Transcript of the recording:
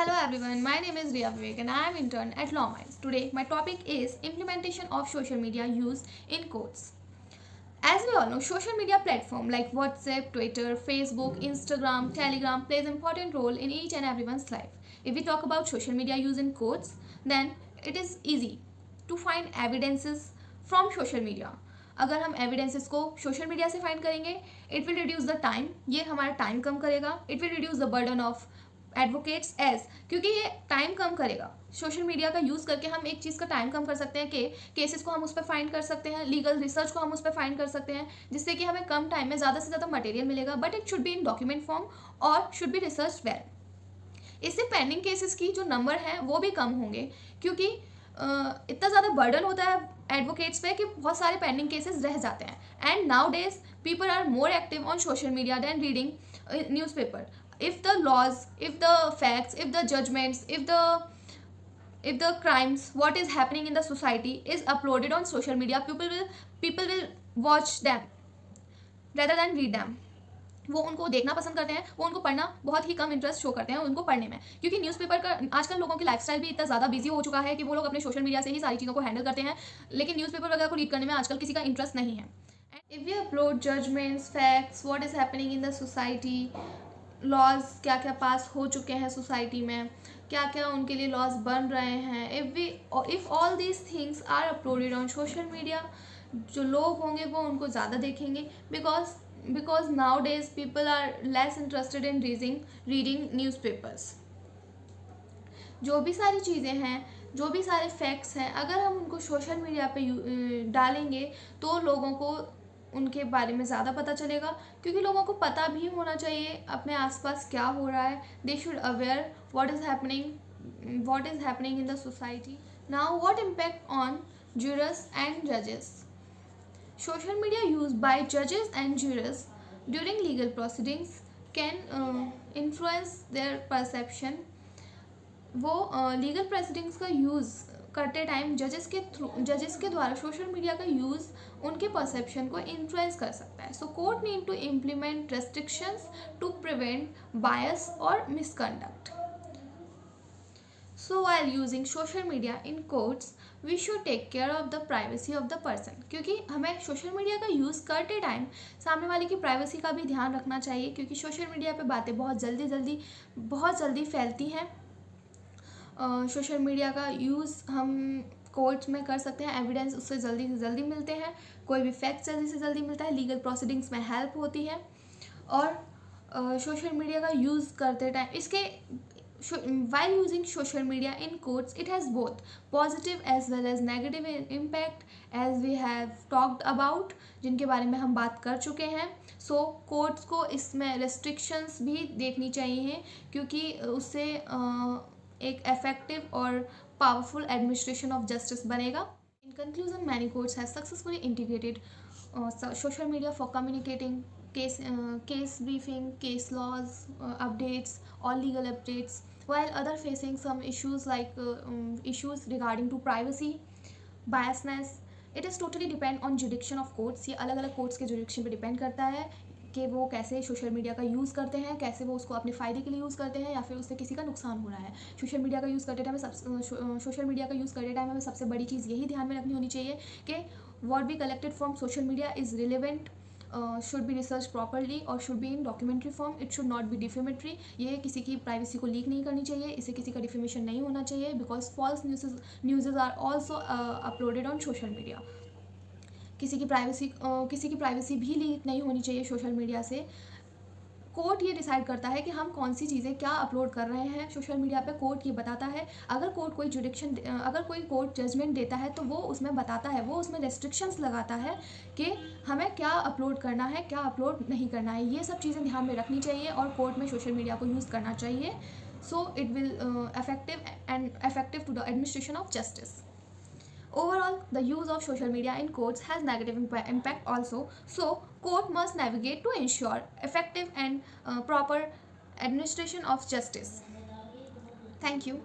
Hello everyone, my name is Riya Vivek and I am intern at Law Minds. Today my topic is implementation of social media use in courts. As we all know, social media platform like WhatsApp, Twitter, Facebook, Instagram, Telegram plays an important role in each and everyone's life. If we talk about social media use in courts, then it is easy to find evidences from social media. अगर हम evidences को social media से find करेंगे, it will reduce the time, ये हमारा time कम करेगा. It will reduce the burden of advocates as, क्योंकि ये टाइम कम करेगा. सोशल मीडिया का यूज़ करके हम एक चीज़ का टाइम कम कर सकते हैं कि केसेस को हम उस पर फाइंड कर सकते हैं, लीगल रिसर्च को हम उस पर फाइंड कर सकते हैं, जिससे कि हमें कम टाइम में ज़्यादा से ज़्यादा मटेरियल मिलेगा. But it should be in document form और शुड बी रिसर्च वेल. इससे पेंडिंग केसेस की जो नंबर है वो भी कम होंगे, क्योंकि इतना ज़्यादा बर्डन होता है एडवोकेट्स पे कि बहुत सारे पेंडिंग केसेस रह जाते हैं. And nowadays people are more active on social media than reading newspaper. If the laws, if the facts, if the judgments, if the crimes, what is happening in the society is uploaded on social media, people will watch them rather than read them. वो उनको देखना पसंद करते हैं, वो उनको पढ़ना बहुत ही कम इंटरेस्ट शो करते हैं उनको पढ़ने में, क्योंकि न्यूज़पेपर का आजकल लोगों की लाइफस्टाइल भी इतना ज़्यादा बिजी हो चुका है कि वो लोग अपने सोशल मीडिया से ही सारी चीज़ों को हैंडल करते हैं, लेकिन न्यूज़पेपर वगैरह को रीड करने में आजकल किसी का इंटरेस्ट नहीं है. If we upload judgments, facts, what is happening in the society, laws क्या क्या पास हो चुके हैं सोसाइटी में, क्या क्या उनके लिए लॉज बन रहे हैं, if all these things are uploaded on social media, जो लोग होंगे वो उनको ज़्यादा देखेंगे. Because nowadays people are less interested in reading newspapers. जो भी सारी चीज़ें हैं, जो भी सारे फैक्ट्स हैं, अगर हम उनको सोशल मीडिया पे डालेंगे तो लोगों को उनके बारे में ज़्यादा पता चलेगा, क्योंकि लोगों को पता भी होना चाहिए अपने आसपास क्या हो रहा है. They should aware what is happening in the society. Now what impact on jurors and judges. Social media used by judges and jurors during legal proceedings can influence their perception. वो लीगल प्रोसीडिंग्स का use करते time जजेस के द्वारा social media का use उनके perception को influence कर सकता है. So court need to implement restrictions to prevent bias और misconduct. So while using social media in courts we should take care of the privacy of the person, क्योंकि हमें social media का use करते time सामने वाले की privacy का भी ध्यान रखना चाहिए, क्योंकि सोशल मीडिया पे बातें बहुत जल्दी फैलती हैं. सोशल मीडिया का यूज़ हम कोर्ट्स में कर सकते हैं, एविडेंस उससे जल्दी से जल्दी मिलते हैं, कोई भी फैक्ट जल्दी से जल्दी मिलता है, लीगल प्रोसीडिंग्स में हेल्प होती है. और सोशल मीडिया का यूज़ करते टाइम इसके while using social media in courts it has both positive as well as negative impact as we have talked about, जिनके बारे में हम बात कर चुके हैं. सो कोर्ट्स को इसमें रेस्ट्रिक्शंस भी देखनी चाहिए, क्योंकि उससे एक इफेक्टिव और पावरफुल एडमिनिस्ट्रेशन ऑफ जस्टिस बनेगा. In conclusion, many courts have successfully integrated social media for communicating case briefing, case laws, updates, or legal updates, while other facing some issues like issues regarding to privacy, biasness. It is totally depend on jurisdiction of courts. ये अलग अलग courts के jurisdiction पे depend करता है कि वो कैसे सोशल मीडिया का यूज़ करते हैं, कैसे वो उसको अपने फ़ायदे के लिए यूज़ करते हैं या फिर उससे किसी का नुकसान हो रहा है. सोशल मीडिया का यूज़ करते टाइम हमें सबसे बड़ी चीज़ यही ध्यान में रखनी होनी चाहिए कि what we collected from social media is relevant, should be researched properly or should be in documentary form. It should not be defamatory. ये किसी की प्राइवेसी को लीक नहीं करनी चाहिए, इसे किसी का डिफेमेशन नहीं होना चाहिए, because false news are also uploaded on social media. किसी की प्राइवेसी भी लीक नहीं होनी चाहिए सोशल मीडिया से. कोर्ट ये डिसाइड करता है कि हम कौन सी चीज़ें क्या अपलोड कर रहे हैं सोशल मीडिया पे. कोर्ट ये बताता है. अगर कोई कोर्ट जजमेंट देता है तो वो उसमें बताता है, वो उसमें रेस्ट्रिक्शंस लगाता है कि हमें क्या अपलोड करना है, क्या अपलोड नहीं करना है. ये सब चीज़ें ध्यान में रखनी चाहिए और कोर्ट में सोशल मीडिया को यूज़ करना चाहिए. So it will effective to the administration of justice. Overall, the use of social media in courts has negative impact also. So, court must navigate to ensure effective and proper administration of justice. Thank you.